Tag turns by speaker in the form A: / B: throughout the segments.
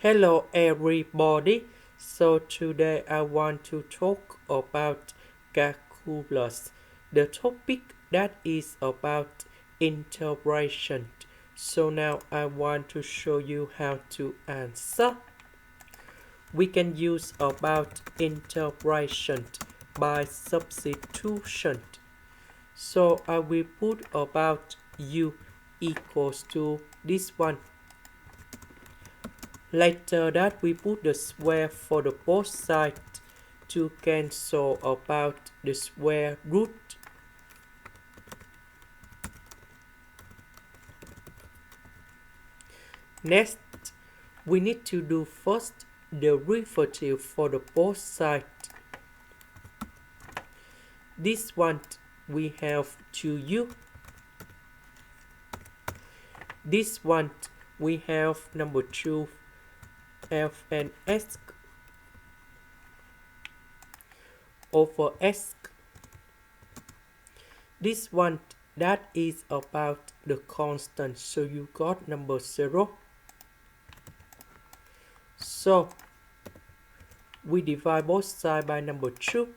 A: Hello everybody. So today I want to talk about calculus. The topic that is about integration. So now I want to show you how to answer. We can use about integration by substitution. So I will put about u equals to this one. Later that we put the square for the both sides to cancel about the square root. Next, we need to do first the derivative for the both sides. This one we have 2u. This one we have number 2 f and s over s. This one that is about the constant, so you got number 0. So we divide both sides by number 2.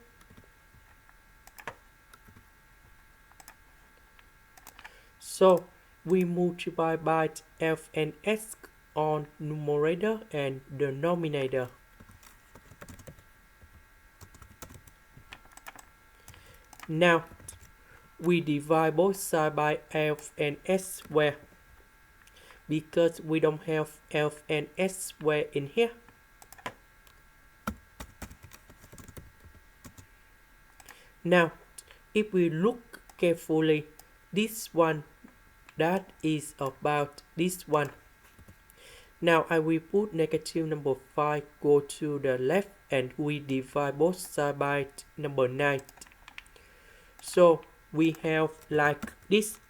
A: So we multiply by f and s on numerator and denominator. Now we divide both sides by f and s square because we don't have f and s square in here. Now if we look carefully, this one that is about this one. Now I will put negative number 5 go to the left and we divide both sides by number 9. So we have like this.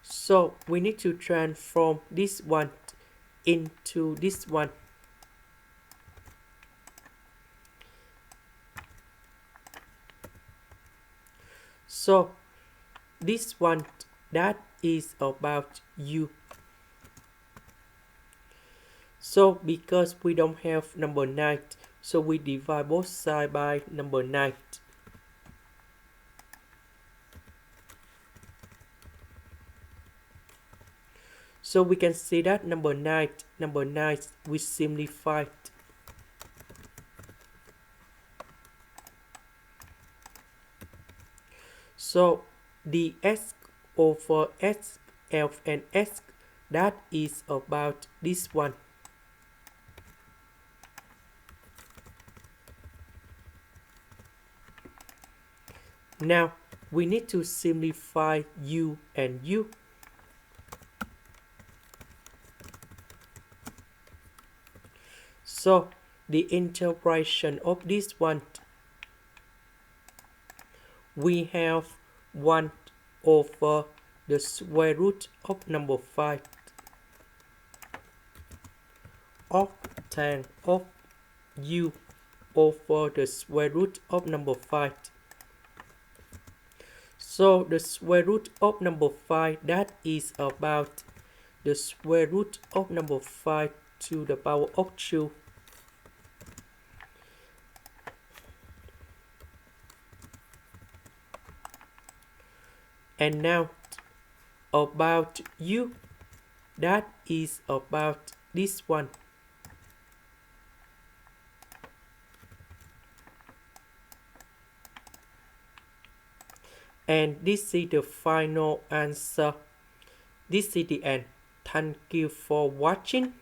A: So we need to transform this one into this one. So this one that is about u. So because we don't have number 9, so we divide both sides by number 9. So we can see that number 9 we simplify. So ds over s, f and s, that is about this one. Now we need to simplify u and u. So the integration of this one, we have 1 over the square root of number 5 octane of u over the square root of number 5. So the square root of number 5 that is about the square root of number 5 to the power of 2. And now about u, that is about this one. And this is the final answer. This is the end. Thank you for watching.